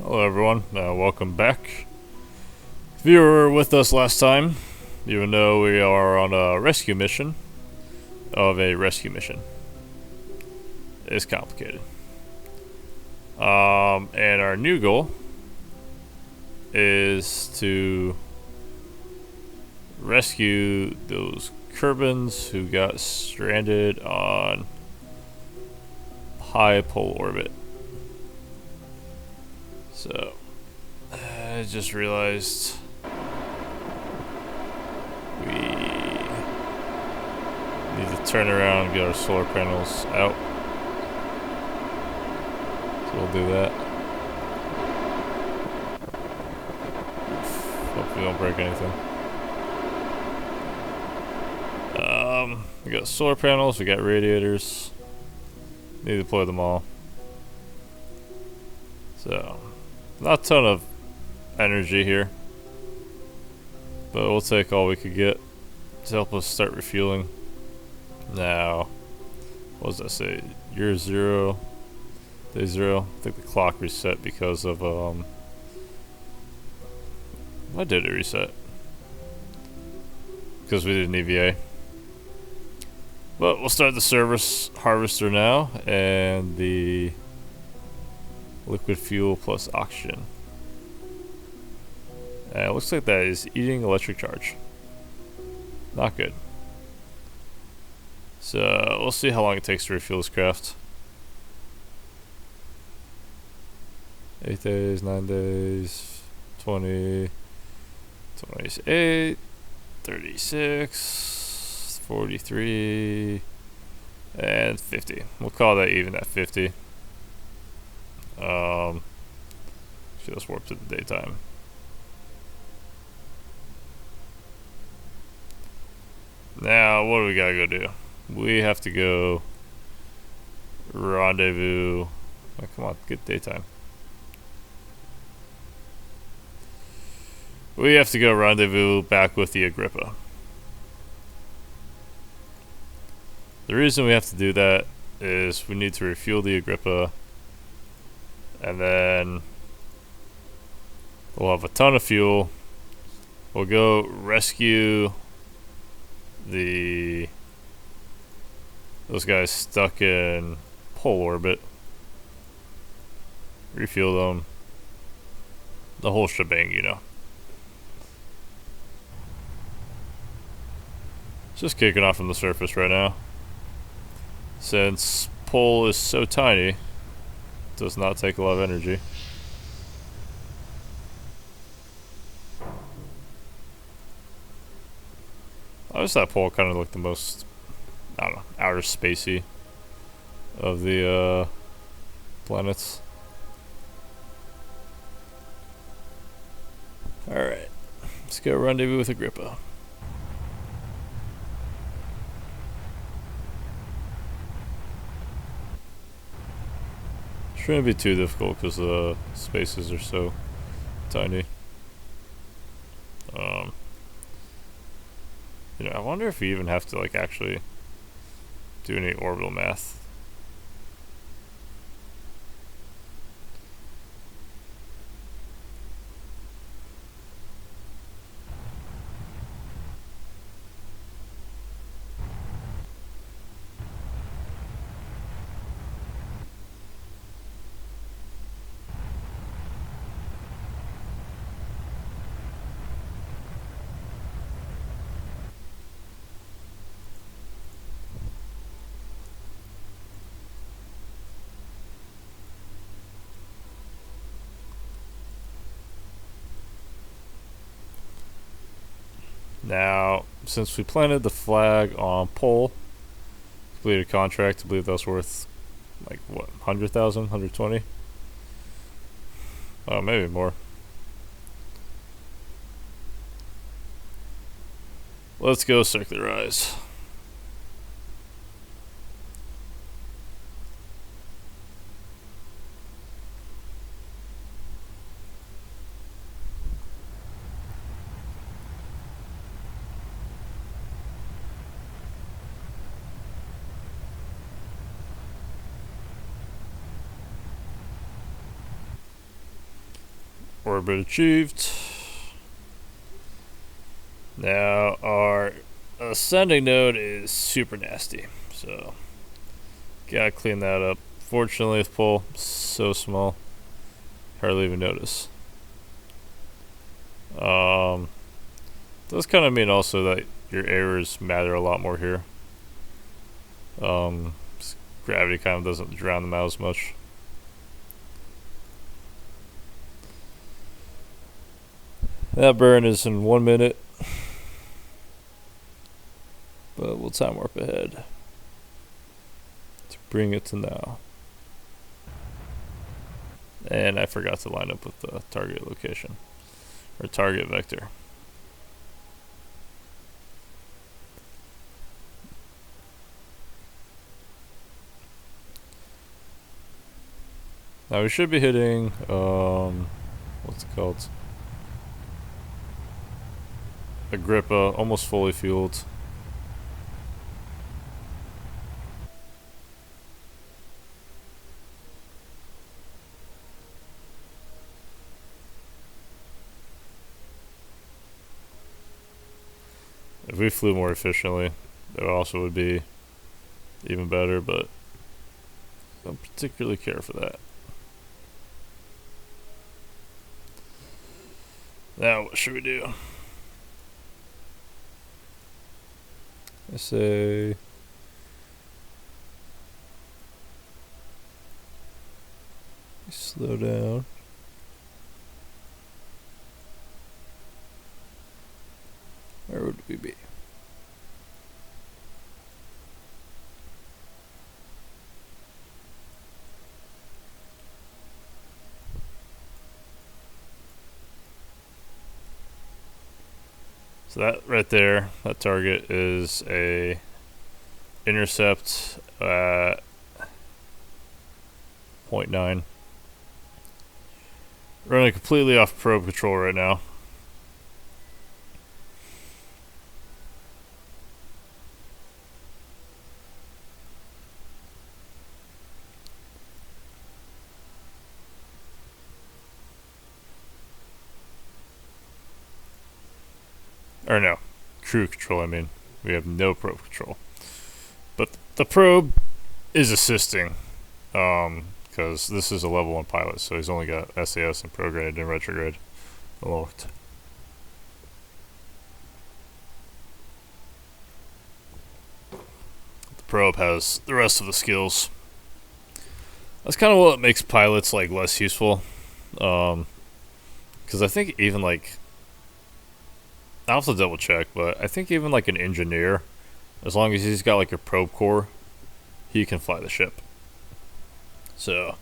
Hello everyone, welcome back. If you were with us last time, you would know we are on a rescue mission of a rescue mission. It's complicated. And our new goal is to rescue those Kerbins who got stranded on high pole orbit. So, I just realized we need to turn around and get our solar panels out. So we'll do that. Hope we don't break anything. We got solar panels, we got radiators. Need to deploy them all. So, not a ton of energy here, but we'll take all we could get to help us start refueling. Now, what does that say? Year 0, day 0. I think the clock reset because of, why did it reset? Because we did an EVA. But we'll start the service harvester now, and the liquid fuel plus oxygen. And it looks like that is eating electric charge. Not good. So we'll see how long it takes to refuel this craft. 8 days, 9 days, 20, 28, 36, 43, and 50. We'll call that even at 50. Let's warp to the daytime. Now, what do we gotta go do? We have to go rendezvous. Oh, come on, get daytime. We have to go rendezvous back with the Agrippa. The reason we have to do that is we need to refuel the Agrippa, and then we'll have a ton of fuel. We'll go rescue those guys stuck in pole orbit, refuel them, the whole shebang, you know. Just kicking off from the surface right now. Since pole is so tiny, it does not take a lot of energy. I just thought pole kind of looked the most, I don't know, outer spacey of the planets. Alright, let's go rendezvous with Agrippa. Shouldn't be too difficult because the spaces are so tiny. You know, I wonder if we even have to like actually do any orbital math. Now, since we planted the flag on pole, completed a contract, I believe that was worth like what, 100,000, 120? Oh, maybe more. Let's go circularize. Orbit achieved. Now our ascending node is super nasty, so gotta clean that up. Fortunately, with pull so small, hardly even notice. Does kind of mean also that your errors matter a lot more here. Gravity kind of doesn't drown them out as much. That burn is in 1 minute, but we'll time warp ahead to bring it to now. And I forgot to line up with the target location, or target vector. Now we should be hitting, what's it called? Agrippa, almost fully fueled. If we flew more efficiently, that also would be even better, but I don't particularly care for that. Now, what should we do? I say slow down. Where would we be? So that right there, that target is a intercept at 0.9. Running completely off probe control right now. Or no, crew control, I mean. We have no probe control. But the probe is assisting, because this is a level 1 pilot, so he's only got SAS and prograde and retrograde unlocked. The probe has the rest of the skills. That's kind of what makes pilots like less useful, because I think even like, I'll have to double check, but I think even like an engineer, as long as he's got like a probe core, he can fly the ship. So,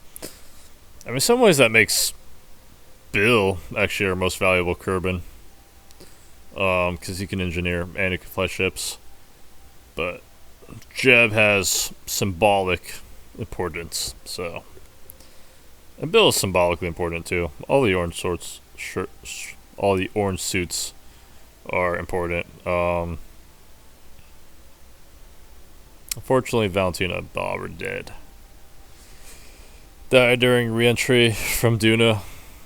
I mean, in some ways that makes Bill actually our most valuable Kerbin, because he can engineer and he can fly ships. But Jeb has symbolic importance, so. And Bill is symbolically important too. All the orange all the orange suits are important. Unfortunately, Valentina and Bob are dead. Died during re-entry from Duna,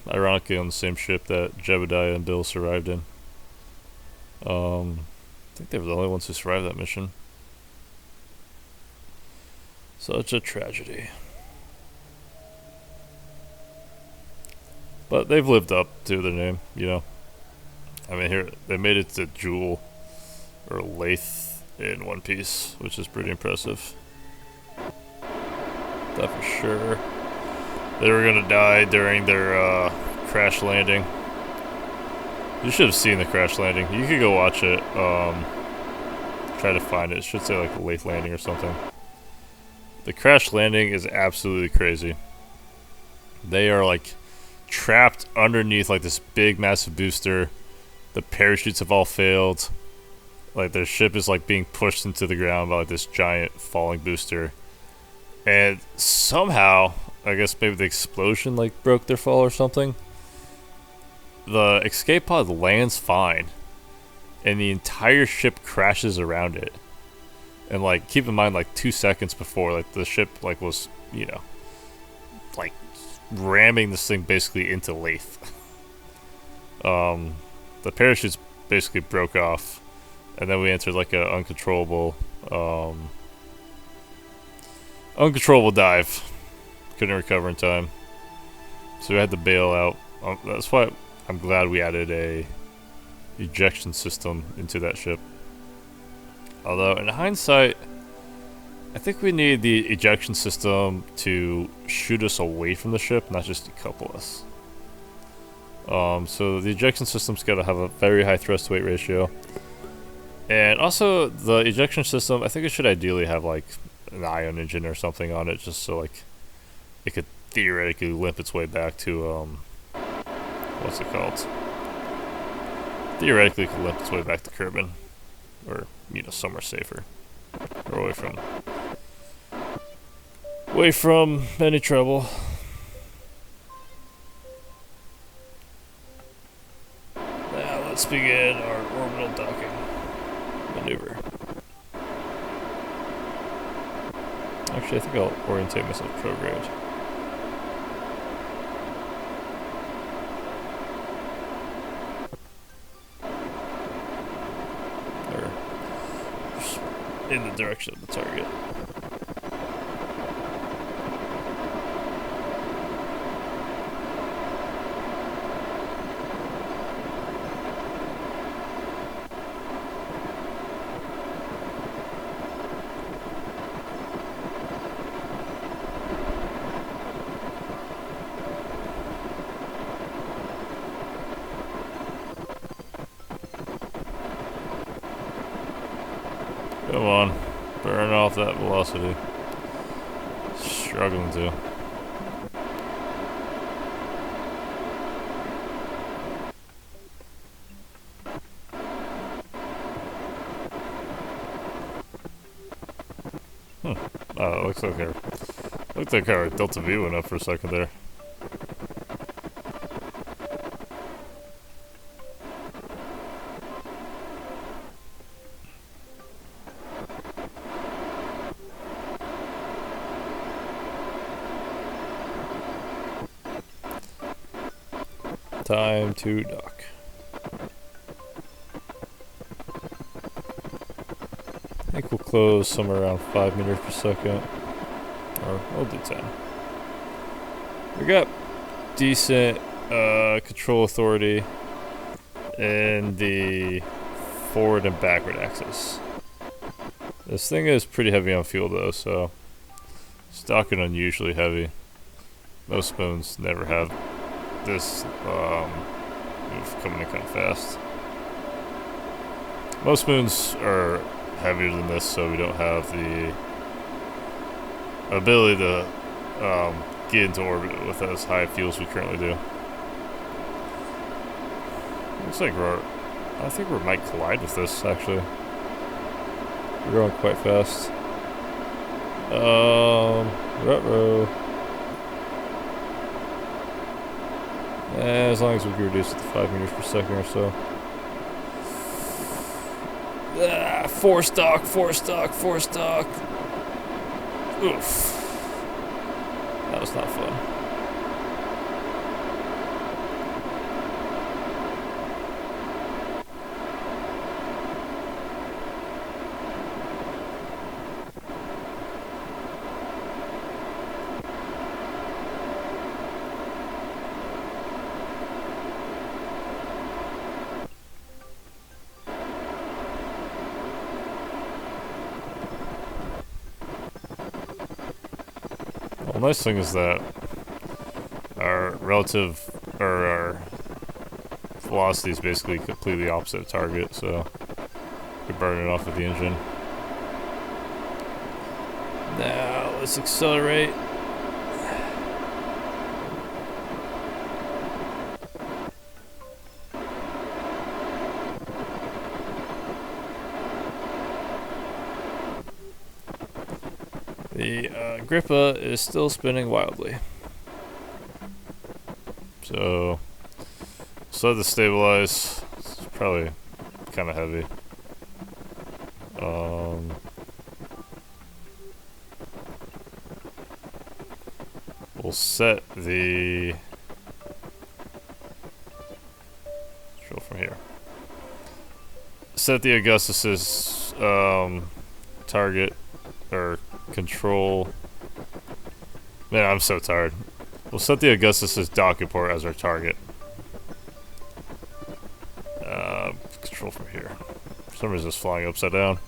ironically on the same ship that Jebediah and Bill survived in. I think they were the only ones who survived that mission. Such a tragedy. But they've lived up to their name, you know. I mean, here, they made it to Jool, or Lathe in One Piece, which is pretty impressive. That for sure. They were gonna die during their crash landing. You should have seen the crash landing. You could go watch it. Try to find it. It should say like Lathe landing or something. The crash landing is absolutely crazy. They are like trapped underneath like this big massive booster. The parachutes have all failed. Like their ship is like being pushed into the ground by like this giant falling booster. And somehow, I guess maybe the explosion like broke their fall or something. The escape pod lands fine. And the entire ship crashes around it. And like keep in mind like 2 seconds before like the ship like was, you know, like ramming this thing basically into Lathe. the parachutes basically broke off, and then we entered like an uncontrollable dive. Couldn't recover in time, so we had to bail out. That's why I'm glad we added a ejection system into that ship. Although in hindsight, I think we need the ejection system to shoot us away from the ship, not just decouple us. So the ejection system's got to have a very high thrust to weight ratio. And also, the ejection system, I think it should ideally have like an ion engine or something on it, just so like it could theoretically limp its way back to, what's it called? Theoretically, it could limp its way back to Kerbin. Or, you know, somewhere safer. Or away from any trouble. Now let's begin our orbital docking maneuver. Actually, I think I'll orientate myself prograde. Or just in the direction of the target. Come on, burn off that velocity. Struggling to. Oh, it looks like our Delta V went up for a second there. Time to dock. I think we'll close somewhere around 5 meters per second. Or we'll do 10. We got decent control authority in the forward and backward axis. This thing is pretty heavy on fuel though, so it's docking unusually heavy. Most spoons never have this move coming in kind of fast. Most spoons are heavier than this, so we don't have the ability to get into orbit with as high fuel as we currently do. Looks like I think we might collide with this actually. We're going quite fast. Ruh-roh. As long as we can reduce it to 5 meters per second or so. Force dock. Oof. That was not fun. The nice thing is that our velocity is basically completely opposite of target, so we can burn it off with the engine. Now let's accelerate. The Grippa is still spinning wildly. So, let this stabilize. It's probably kind of heavy. We'll set the set the Augustus's target or control. Man, I'm so tired. We'll set the Augustus's docking port as our target. Control from here. For some reason, it's flying upside down.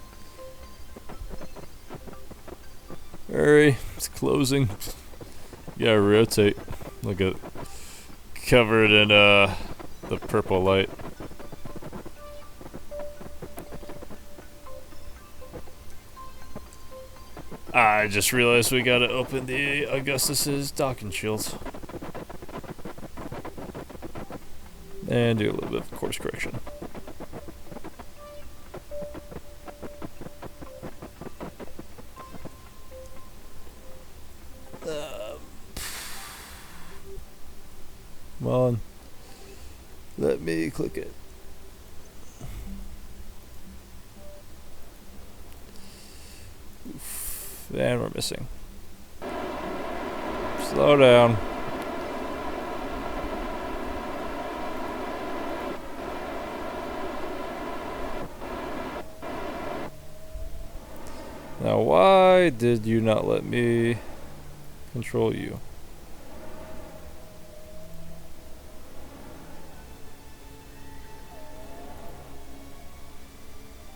Hurry, it's closing. You gotta rotate. Look at covered in the purple light. I just realized we gotta open the Augustus's docking shields. And do a little bit of course correction. Come on. Let me click it. Oof. And we're missing. Slow down. Now, why did you not let me control you?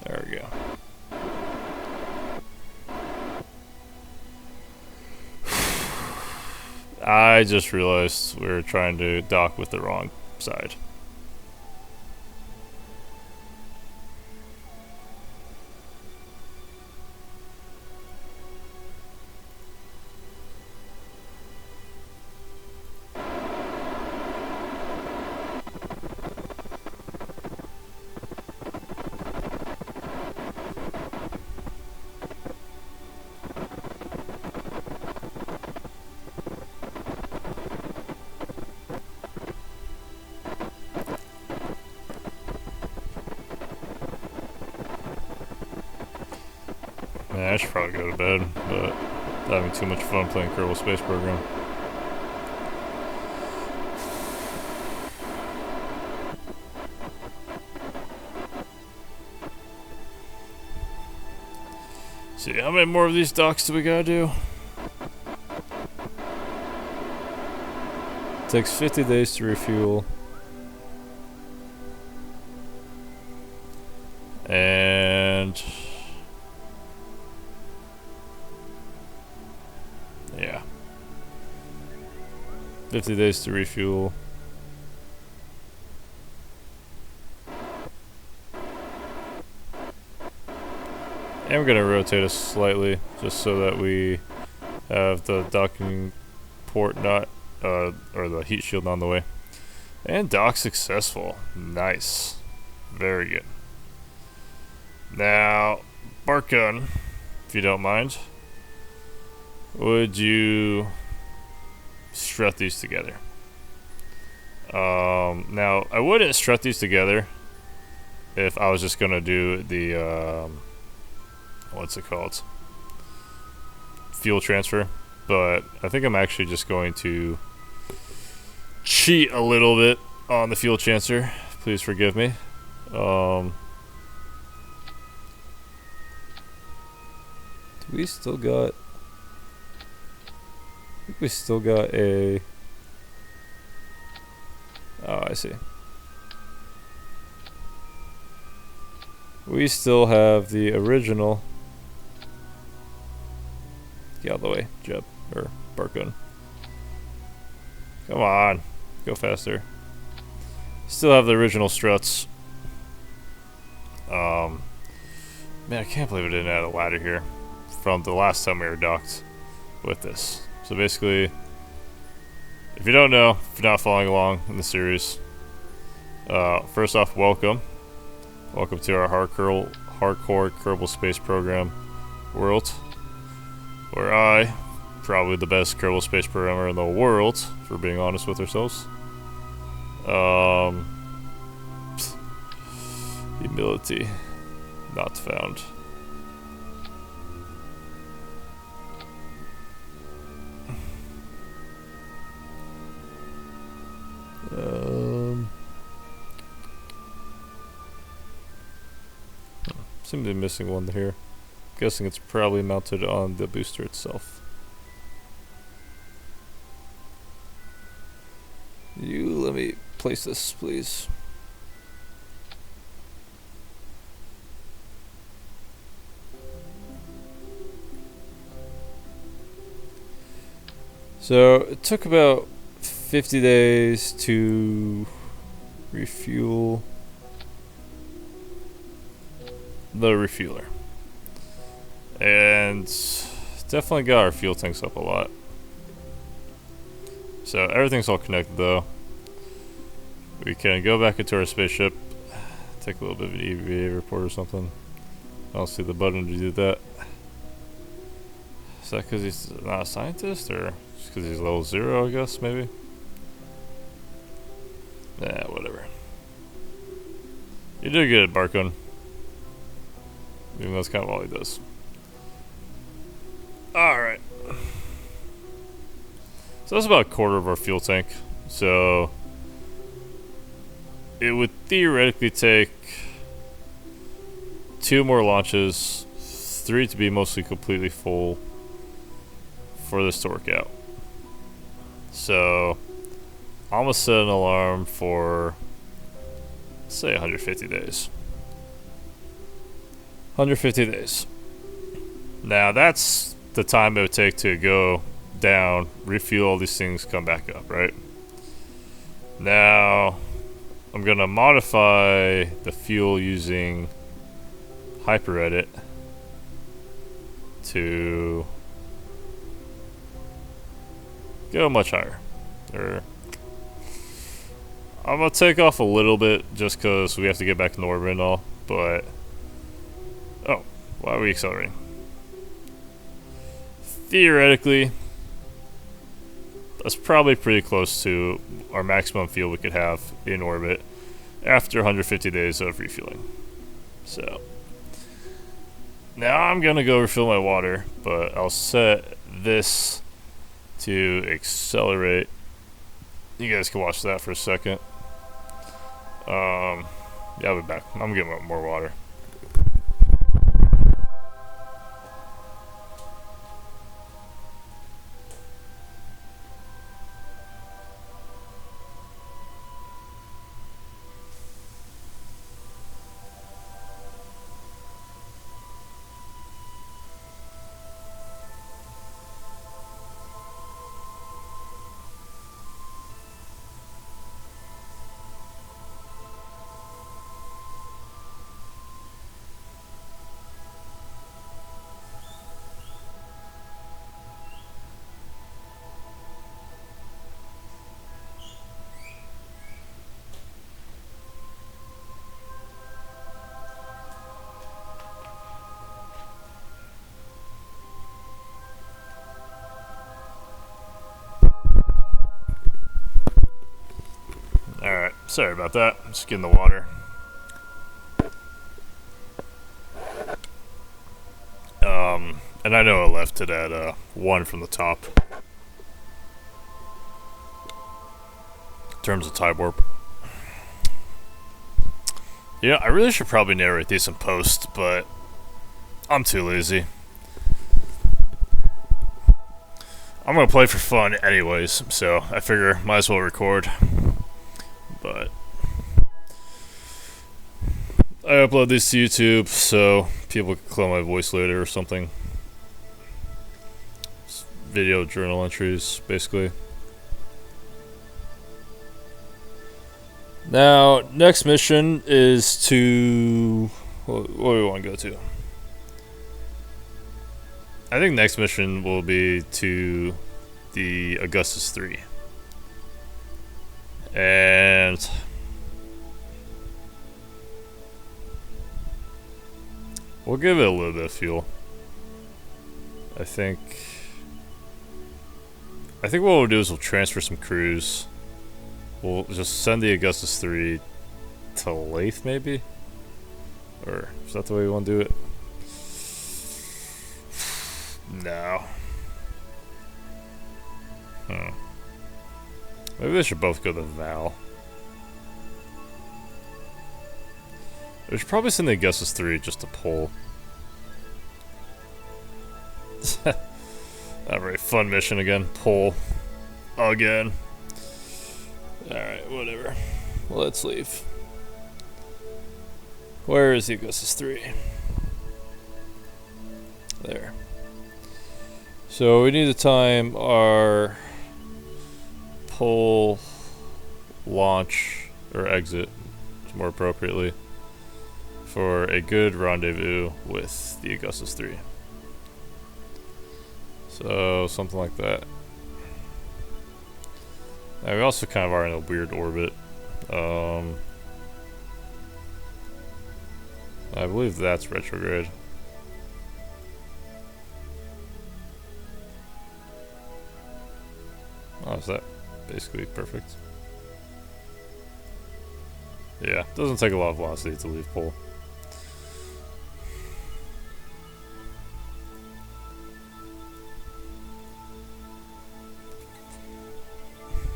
There we go. I just realized we were trying to dock with the wrong side. Yeah, I should probably go to bed, but I'm having too much fun playing Kerbal Space Program. See, how many more of these docks do we gotta do? Takes 50 days to refuel. And yeah, 50 days to refuel. And we're gonna rotate us slightly just so that we have the docking port not or the heat shield on the way. And dock successful. Nice. Very good. Now, Barkun, if you don't mind, would you strut these together? Now, I wouldn't strut these together if I was just gonna do the what's it called? Fuel transfer. But I think I'm actually just going to cheat a little bit on the fuel transfer. Please forgive me. Do we still got... I think we still got a... Oh, I see. We still have the original... Get out of the way, Jeb. Or Barkun. Come on. Go faster. Still have the original struts. Man, I can't believe I didn't add a ladder here from the last time we were docked with this. So basically, if you don't know, if you're not following along in the series, first off, welcome. Welcome to our hardcore Kerbal Space Program world, where I, probably the best Kerbal Space Programmer in the world, for being honest with ourselves. Humility not found. Seem to be missing one here. Guessing it's probably mounted on the booster itself. You let me place this, please. So it took about 50 days to refuel the refueler. And definitely got our fuel tanks up a lot. So everything's all connected though. We can go back into our spaceship, take a little bit of an EVA report or something. I don't see the button to do that. Is that because he's not a scientist, or just because he's level 0, I guess, maybe? Yeah, whatever. You did good at Barcon. Even though that's kind of all he does. Alright. So that's about a quarter of our fuel tank. So it would theoretically take 2 more launches, 3 to be mostly completely full for this to work out. So I'm gonna set an alarm for, say, 150 days. 150 days. Now that's the time it would take to go down, refuel all these things, come back up, right? Now I'm gonna modify the fuel using HyperEdit to go much higher. Or I'm gonna take off a little bit just because we have to get back in orbit and all, but oh, why are we accelerating? Theoretically, that's probably pretty close to our maximum fuel we could have in orbit after 150 days of refueling. So now I'm gonna go refill my water, but I'll set this to accelerate. You guys can watch that for a second. Yeah, I'll be back. I'm getting more water. Alright, sorry about that. I'm just getting the water. And I know I left it at 1 from the top. In terms of time warp. Yeah, I really should probably narrate these in post, but I'm too lazy. I'm gonna play for fun anyways, so I figure might as well record. But I upload these to YouTube so people can clone my voice later or something. It's video journal entries, basically. Now, next mission is to... What do we want to go to? I think next mission will be to the Augustus 3. And we'll give it a little bit of fuel. I think what we'll do is we'll transfer some crews. We'll just send the Augustus 3 to Lathe, maybe? Or is that the way we want to do it? No. Maybe they should both go to Val. We should probably send the Augustus 3 just to pull. A very fun mission again. Pull. Again. Alright, whatever. Let's leave. Where is the Augustus 3? There. So we need to time our pull, launch, or exit, more appropriately, for a good rendezvous with the Augustus 3. So, something like that. Now, we also kind of are in a weird orbit. I believe that's retrograde. Oh, is that basically perfect? Yeah, doesn't take a lot of velocity to leave pole.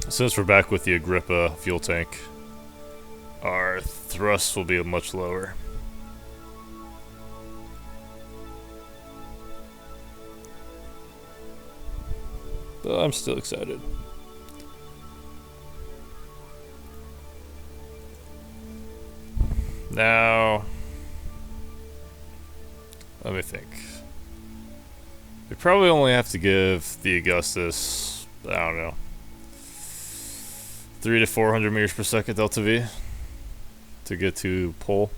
Since we're back with the Agrippa fuel tank, our thrust will be much lower. But I'm still excited. Now, let me think. We probably only have to give the Augustus, I don't know, 300 to 400 meters per second delta V to get to pole.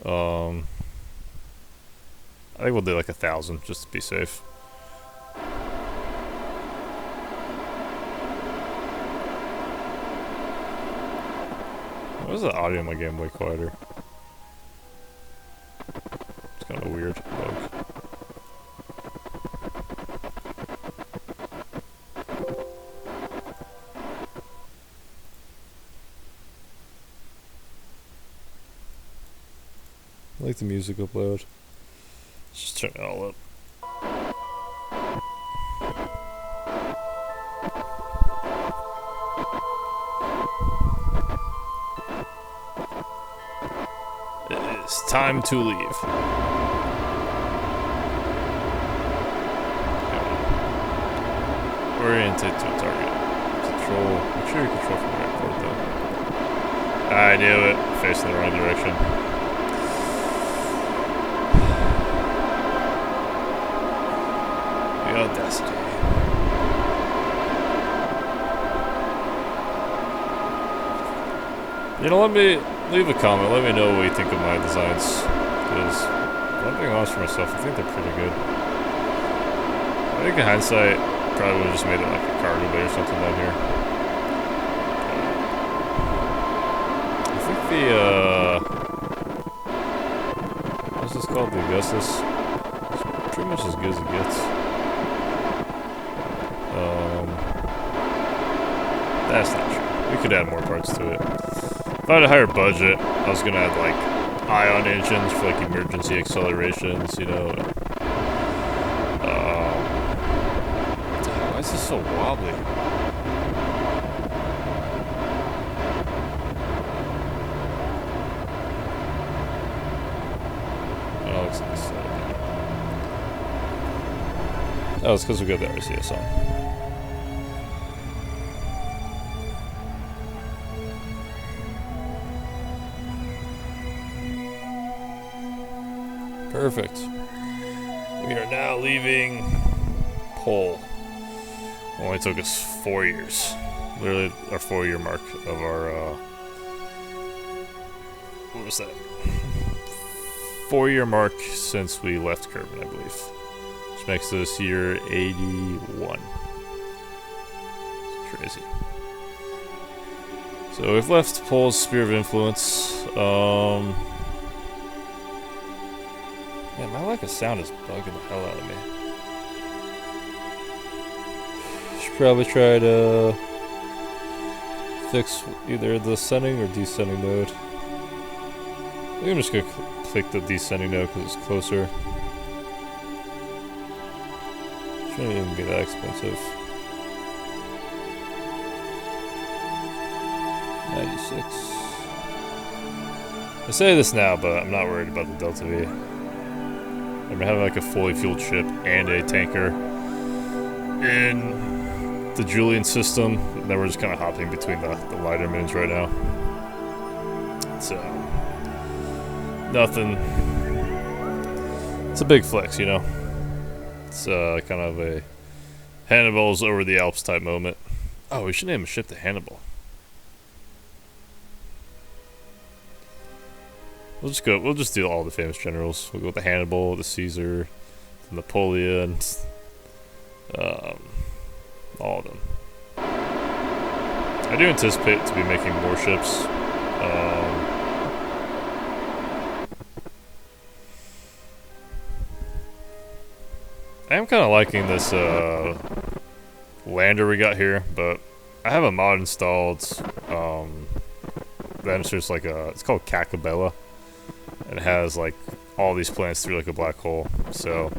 I think we'll do like 1,000 just to be safe. Why is the audio in my game way quieter? It's kind of weird. Bug. I like the music up loud. Let's just turn it all up. It's time to leave. Oriented to a target. Control. Make sure you control from the airport though. I knew it. Facing the wrong direction. The audacity. You know, let me leave a comment. Let me know what you think of my designs. Because, if I'm being honest for myself, I think they're pretty good. I think in hindsight, probably would have just made it like a cargo bay or something down here. I think the, what's this called? The Augustus? It's pretty much as good as it gets. That's not true. We could add more parts to it. If I had a higher budget, I was gonna add like ion engines for like emergency accelerations, you know. Why is this so wobbly? Oh, looks like this. Oh, it's because we got the RCS on. Perfect. We are now leaving pole. Only took us 4 years. Literally our 4-year mark of our, what was that? 4-year mark since we left Kerbin, I believe. Which makes this year 81. It's crazy. So we've left Pole's sphere of influence. Man, my lack of sound is bugging the hell out of me. Should probably try to fix either the ascending or descending node. I think I'm just gonna click the descending node because it's closer. Shouldn't even be that expensive. 96. I say this now, but I'm not worried about the Delta V. I'm having like a fully fueled ship and a tanker in the Julian system. And then we're just kind of hopping between the lighter moons right now. So, nothing. It's a big flex, you know. It's kind of a Hannibal's over the Alps type moment. Oh, we should name a ship to Hannibal. We'll just do all the famous generals. We'll go with the Hannibal, the Caesar, the Napoleon, all of them. I do anticipate to be making more ships. I am kind of liking this lander we got here, but I have a mod installed. Then it's just like it's called Cacabella. And it has like all these planets through like a black hole. So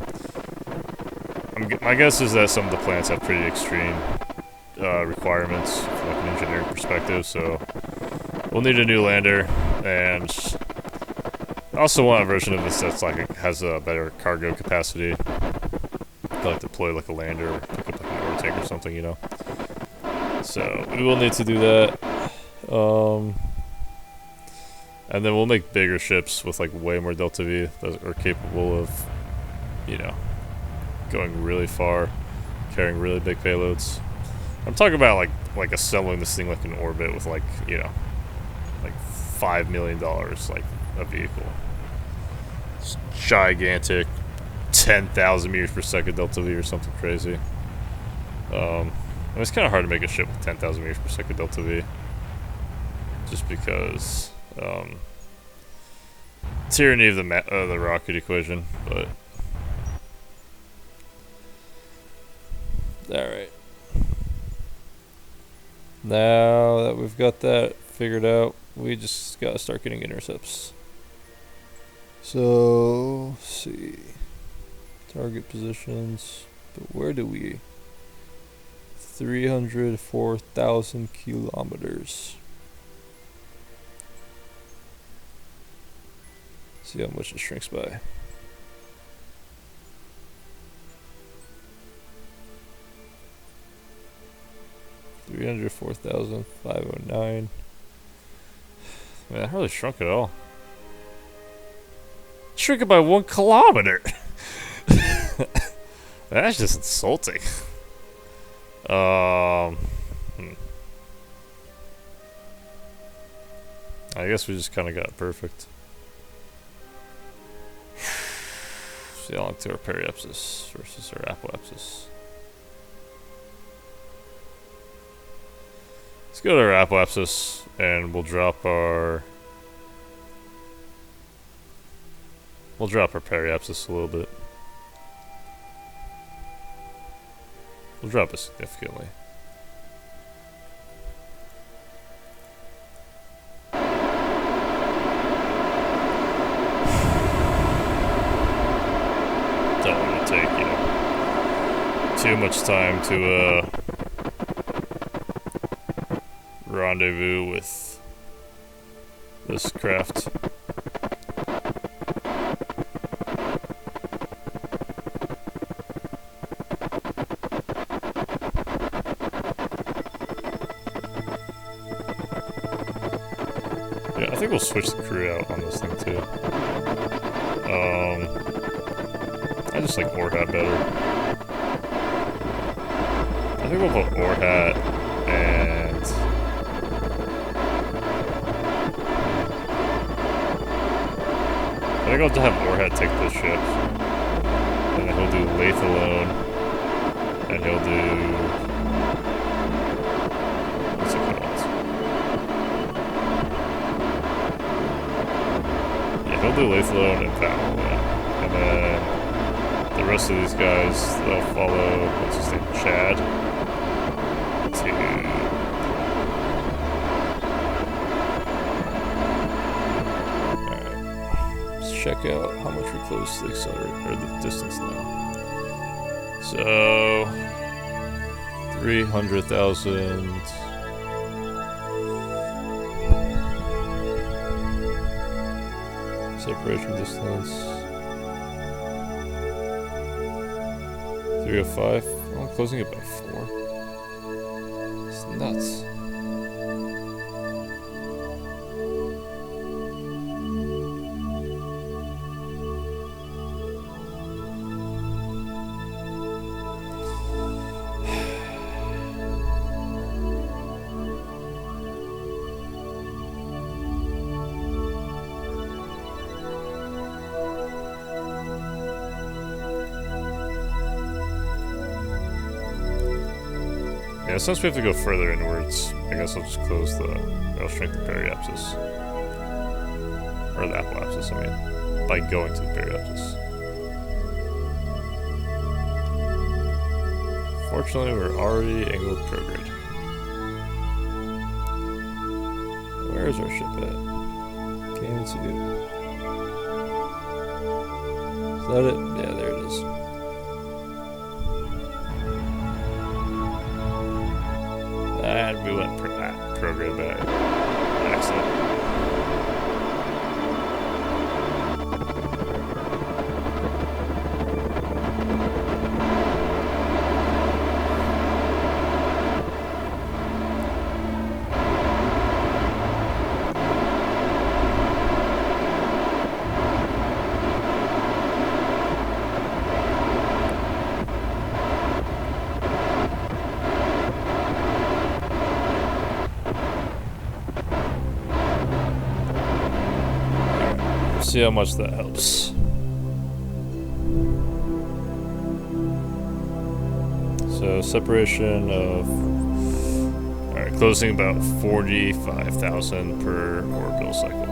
my guess is that some of the planets have pretty extreme requirements from like an engineering perspective. So we'll need a new lander, and I also want a version of this that's like has a better cargo capacity. Like deploy like a lander or pick up like an ore tank or something, you know. So we will need to do that. And then we'll make bigger ships with like way more Delta V that are capable of, you know, going really far, carrying really big payloads. I'm talking about like assembling this thing like an orbit with like, you know, like $5 million like a vehicle. It's gigantic, 10,000 meters per second Delta V or something crazy. And it's kind of hard to make a ship with 10,000 meters per second Delta V, just because. Tyranny of the rocket equation, but alright. Now that we've got that figured out, we just gotta start getting intercepts. So, let's see. Target positions, but where do we? 304,000 kilometers. See how much it shrinks by. $304,509. Man, that hardly shrunk at all. Shrink it by 1 kilometer. That's just insulting. I guess we just kind of got it perfect. See how long to our periapsis versus our apoapsis. Let's go to our apoapsis and we'll drop our periapsis a little bit. We'll drop it significantly. Don't want to take, you know, too much time to rendezvous with this craft. Yeah, I think we'll switch the crew out on this thing too. I just like Orhat better. I think we'll put Orhat and I think I'll have Orhat take this ship, and then he'll do Lathe alone, and he'll do what's it called? Yeah, he'll do Lathe alone and Paddle alone, and then the rest of these guys, they'll follow, what's his name, Chad, to check out how much we're close to the accelerator, or the distance now. So 300,000. Separation distance 305. Oh, I'm closing it by 4. It's nuts. Yeah, since we have to go further inwards, I guess I'll just close the... I'll shrink the periapsis. Or the apoapsis, I mean. By going to the periapsis. Fortunately, we're already angled prograde. Where is our ship at? Can't even see it. Is that it? Yeah, there it is. And we went prograde by accident. See how much that helps. So separation of, all right, closing about 45,000 per orbital cycle.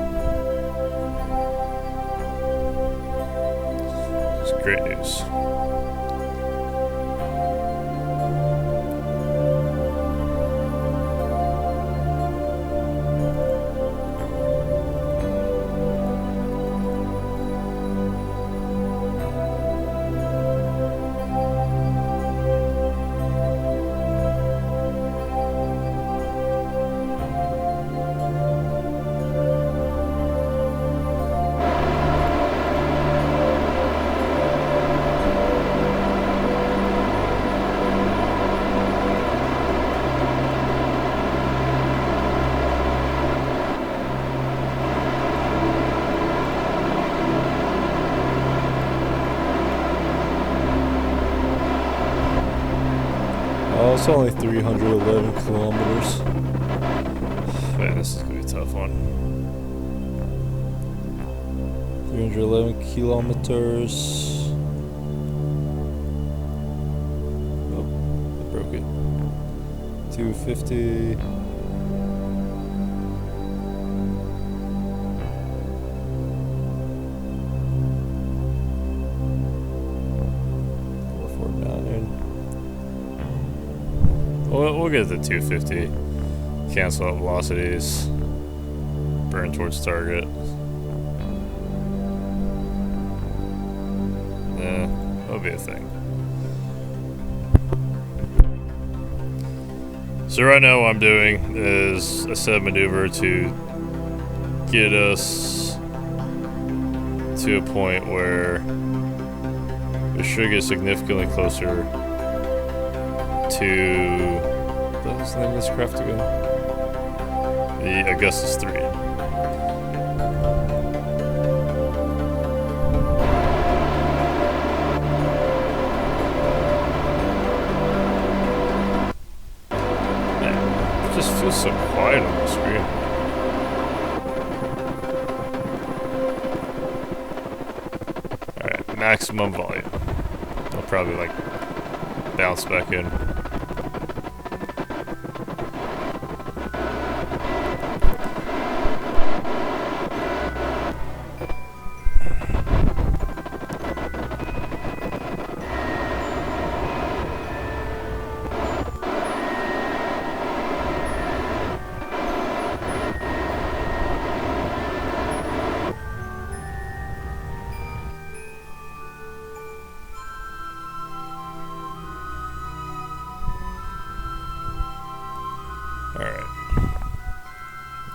It's great news. Oh, it's only 311 kilometers. Man, this is gonna be a tough one. 311 kilometers. Oh, I broke it. 250. We'll get the 250. Cancel out velocities. Burn towards target. Yeah, that'll be a thing. So right now what I'm doing is a set maneuver to get us to a point where we should get significantly closer to... What's the name of this craft again? The Augustus 3. Man, it just feels so quiet on the screen. Alright, maximum volume. I'll probably like bounce back in. Alright.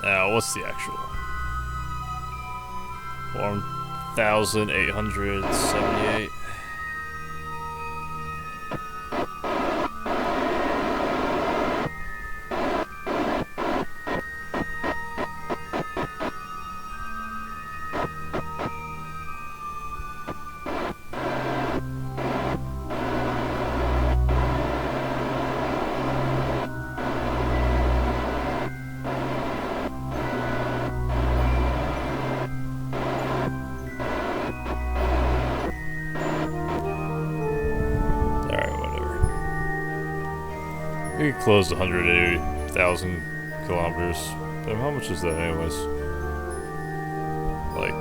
Now, what's the actual? 1,878. We could close 180,000 kilometers. Damn, how much is that anyways? Like...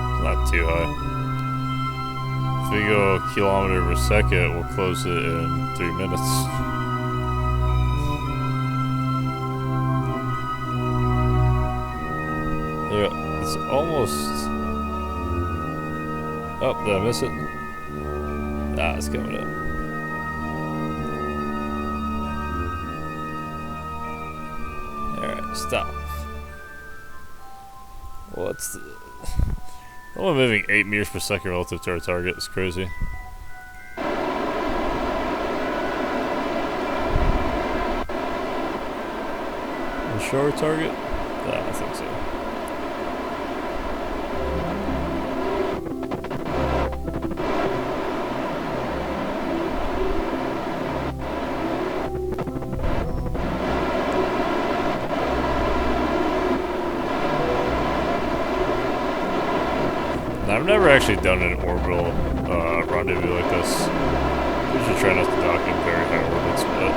it's not too high. If we go a kilometer per second, we'll close it in 3 minutes. Yeah, it's almost... Oh, did I miss it? Ah, it's coming up. Alright, stop. What's the... only moving 8 meters per second relative to our target. It's crazy. Show our target? No, I don't think so. I've never actually done an orbital rendezvous like this. We should try not to dock in very high orbits, but...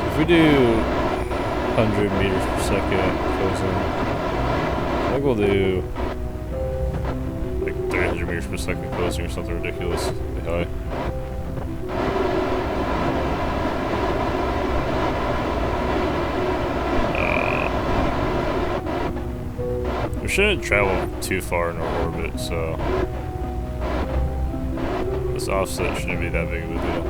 if we do 100 meters per second closing, I think we'll do like 300 meters per second closing or something ridiculously high. We shouldn't travel too far in our orbit, so this offset shouldn't be that big of a deal.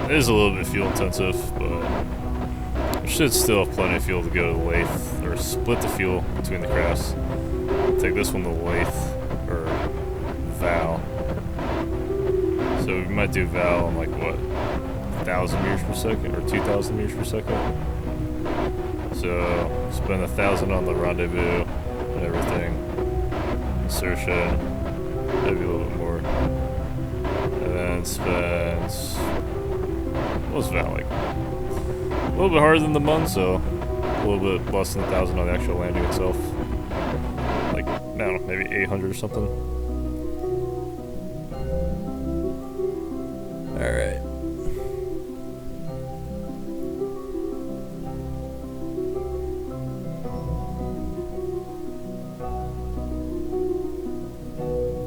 It is a little bit fuel intensive, but we should still have plenty of fuel to go to the lathe, or split the fuel between the crafts. Take this one to the lathe, or Val. So we might do Val on like what? 1,000 meters per second or 2,000 meters per second. So spend 1,000 on the rendezvous and everything. Insertion, maybe a little bit more. And then spend, what was that, like a little bit harder than the Mun, so a little bit less than 1,000 on the actual landing itself. Like, I don't know, maybe 800 or something. Alright.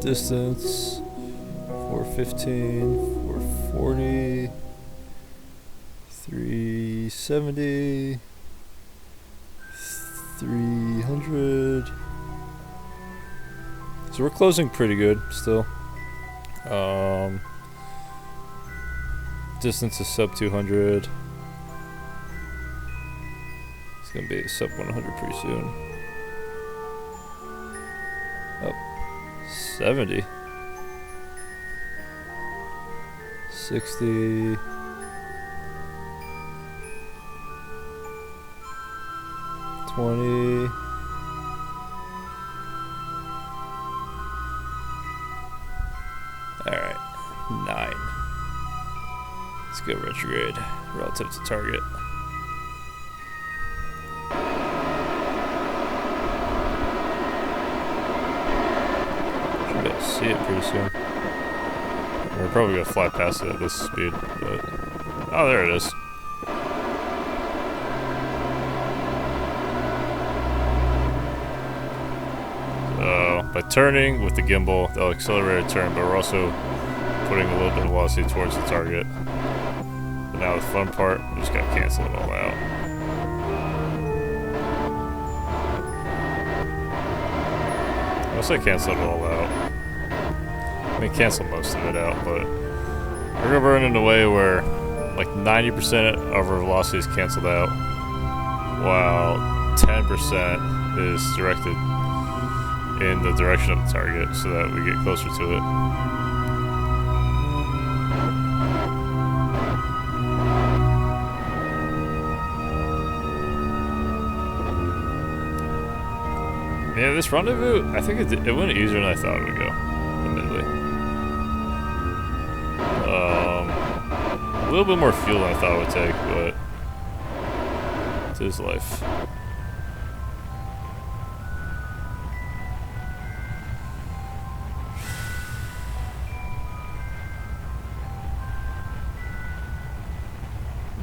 Distance 415, 440, 370, 300. So we're closing pretty good still. Distance is sub 200. It's gonna be sub 100 pretty soon. Oh. 70, 60, 20, alright, 9. Let's go retrograde relative to target. See it pretty soon. We're probably gonna fly past it at this speed, but oh, there it is. So by turning with the gimbal, they'll accelerate a turn, but we're also putting a little bit of velocity towards the target. But now the fun part, we just gotta cancel it all out. Unless I cancel it all out. I mean, cancel most of it out, but we're gonna burn in a way where like 90% of our velocity is canceled out, while 10% is directed in the direction of the target so that we get closer to it. Yeah, this rendezvous, I think it went easier than I thought it would go, admittedly. A little bit more fuel than I thought it would take, but it is life.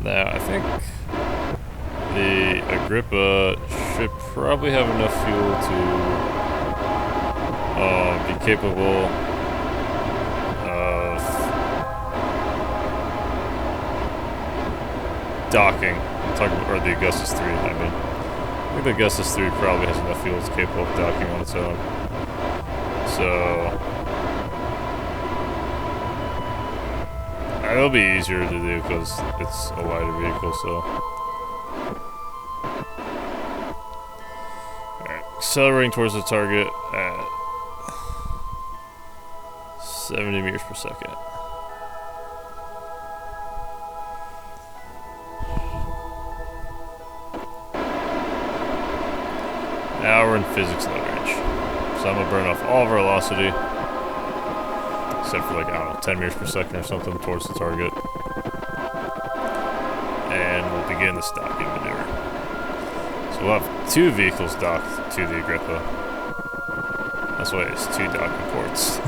Now, I think the Agrippa should probably have enough fuel to be capable of docking. I'm talking about, or the Augustus 3, I mean. I think the Augustus 3 probably has enough fuel that's capable of docking on its own. So it'll be easier to do because it's a lighter vehicle, so. Alright, accelerating towards the target at 70 meters per second. Now we're in physics low range. So I'm gonna burn off all of our velocity. Except for like, I don't know, 10 meters per second or something towards the target. And we'll begin the stocking maneuver. So we'll have 2 vehicles docked to the Agrippa. That's why it's 2 docking ports.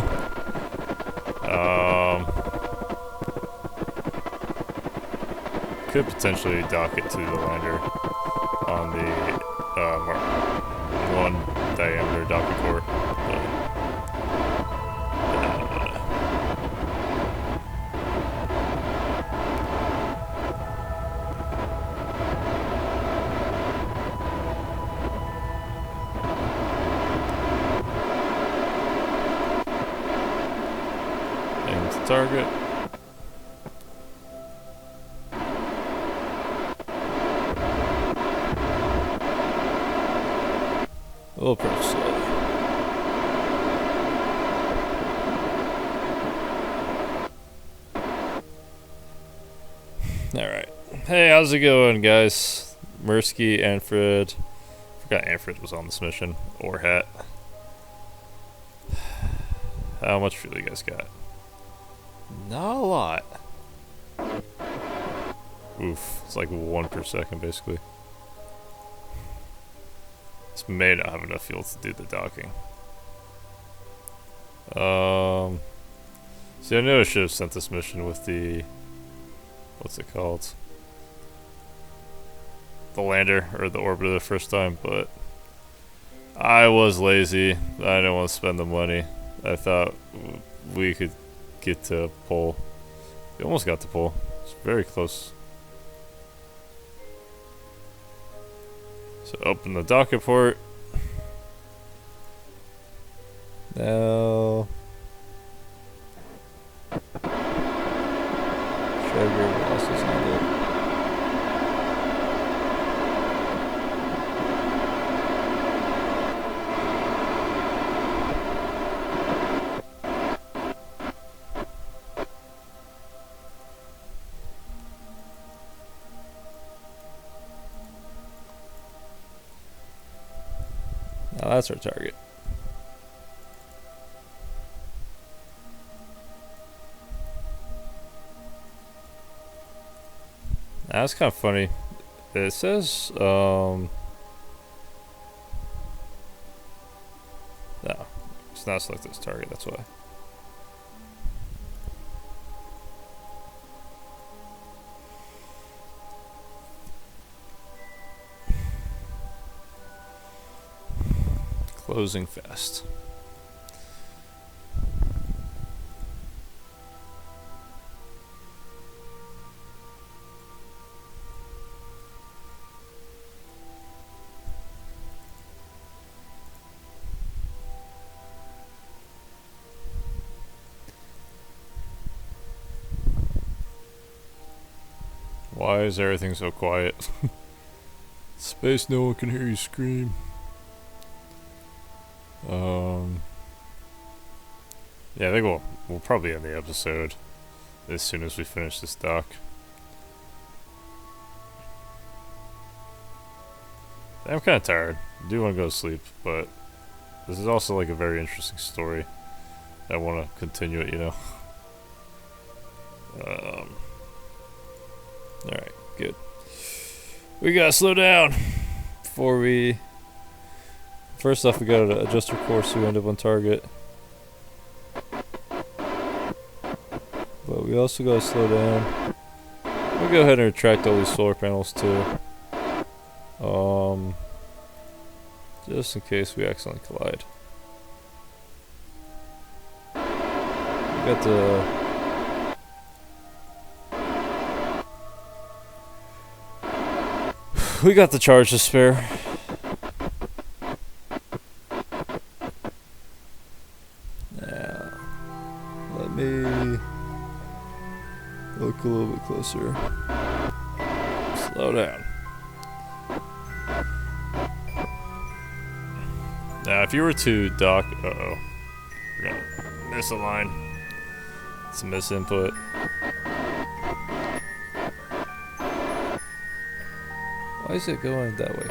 Could potentially dock it to the lander on the Mark 1 diameter docking port. Target. We'll approach slowly. Alright. Hey, how's it going, guys? Mursky, Anfred. Forgot Anfred was on this mission. Or Hat. How much fuel you guys got? Not a lot. Oof, it's like 1 per second basically. This may not have enough fuel to do the docking. See, I knew I should have sent this mission with the, what's it called? The lander, or the orbiter the first time, but I was lazy. I didn't want to spend the money. I thought we could get to pole. We almost got to pole. It's very close. So open the docket port. Now sugar, what else is on it? Now that's our target. Now that's kind of funny. It says, no, it's not selected as target, that's why. Closing fast. Why is everything so quiet? Space, no one can hear you scream. Yeah, I think we'll probably end the episode as soon as we finish this dock. I'm kind of tired. I do want to go to sleep, but this is also like a very interesting story. I want to continue it, you know. Alright, good. We gotta slow down before we... First off, we gotta adjust our course so we end up on target. But we also gotta slow down. We'll go ahead and retract all these solar panels too. Just in case we accidentally collide. We got the... We got the charge to spare. Now, let me look a little bit closer. Slow down. Now, if you were to dock... Uh-oh. We're gonna miss a line. It's a misinput. Why is it going that way?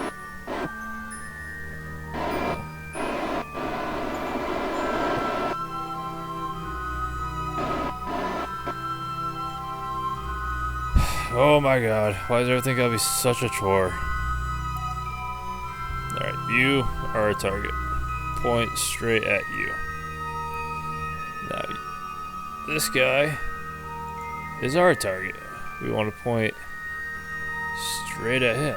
Oh my god, why does everything gotta be such a chore? Alright, you are a target. Point straight at you. Now, this guy is our target. We want to point straight at him.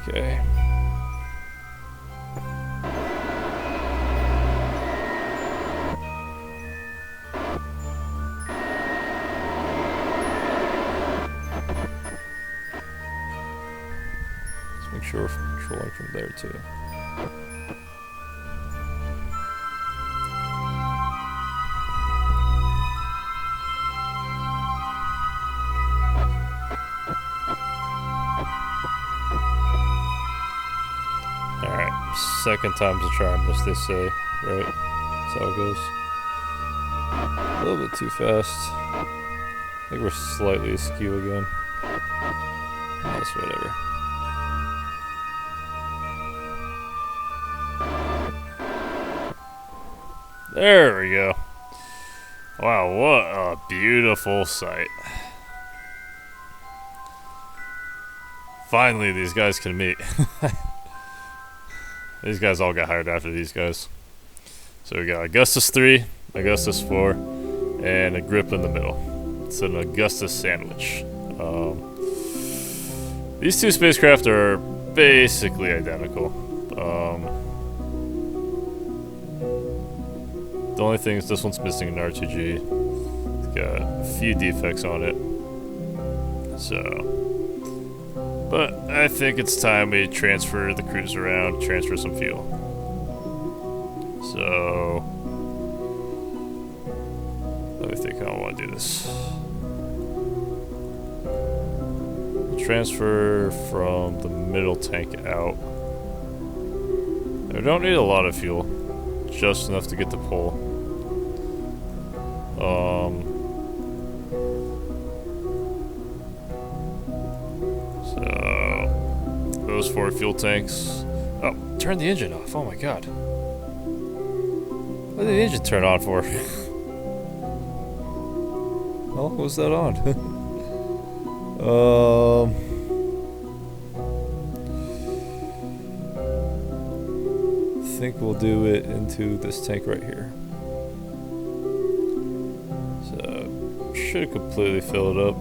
Okay. Let's make sure we're controlling from there too. Second time's a charm, as they say, right? That's how it goes. A little bit too fast. I think we're slightly askew again. That's whatever. There we go. Wow, what a beautiful sight. Finally, these guys can meet. These guys all got hired after these guys. So we got Augustus 3, Augustus 4, and a grip in the middle. It's an Augustus sandwich. These two spacecraft are basically identical. The only thing is this one's missing an R2G. It's got a few defects on it. So... But I think it's time we transfer the crews around, transfer some fuel. So, let me think how I want to do this. Transfer from the middle tank out. We don't need a lot of fuel, just enough to get the pole. Those 4 fuel tanks. Oh, turn the engine off. Oh my god. What did the engine turn on for? How long was that on? I think we'll do it into this tank right here. So, should completely fill it up.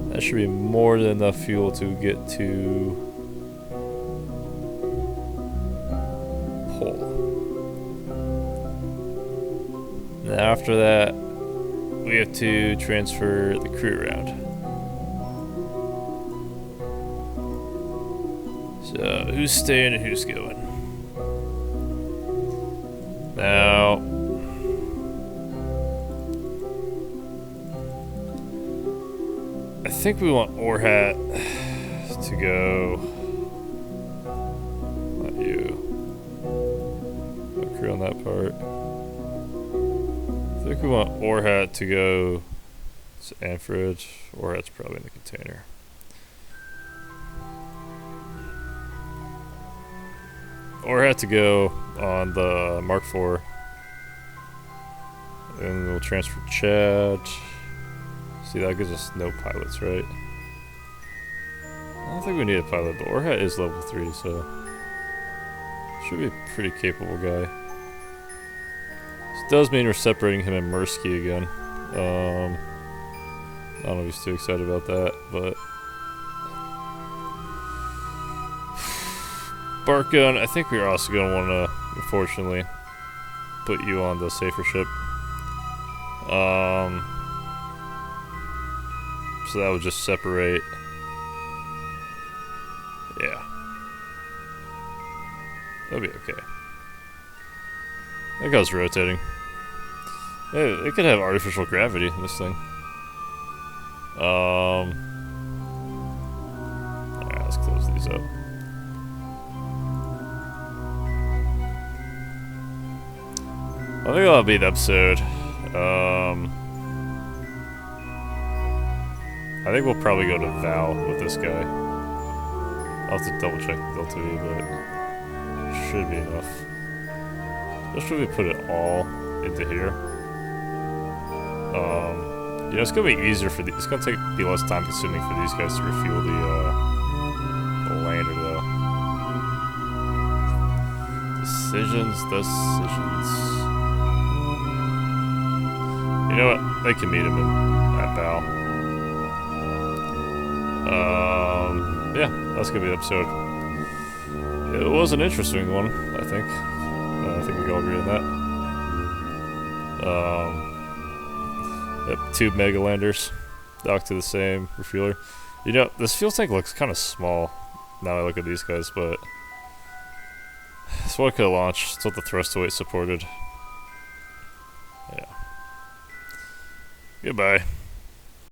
That should be more than enough fuel to get to pole. And after that, we have to transfer the crew around. So, who's staying and who's going? Now... I think we want Orhat to go... Not you. No crew on that part. I think we want Orhat to go to Anchorage. Orhat's probably in the container. Orhat to go on the Mark IV. And we'll transfer Chad. See, that gives us no pilots, right? I don't think we need a pilot, but Orhat is level 3, so... Should be a pretty capable guy. This does mean we're separating him and Mirsky again. I don't know if he's too excited about that, but... Bark gun, I think we're also going to want to, unfortunately, put you on the safer ship. So that would just separate. Yeah. That'll be okay. That guy's rotating. Hey, it could have artificial gravity in this thing. Alright, let's close these up. I think that'll be the episode. I think we'll probably go to Val with this guy. I'll have to double check the Delta V, but it should be enough. Especially if we put it all into here. You know, it's gonna be easier for these. It's gonna be less time consuming for these guys to refuel the lander, though. Decisions. You know what? They can meet him at Val. Yeah, that's gonna be the episode. It was an interesting one, I think. I think we can all agree on that. Yep, 2 mega landers docked to the same refueler. You know, this fuel tank looks kind of small now I look at these guys, but it's what I could have launched. It's what the thrust to weight supported. Yeah. Goodbye.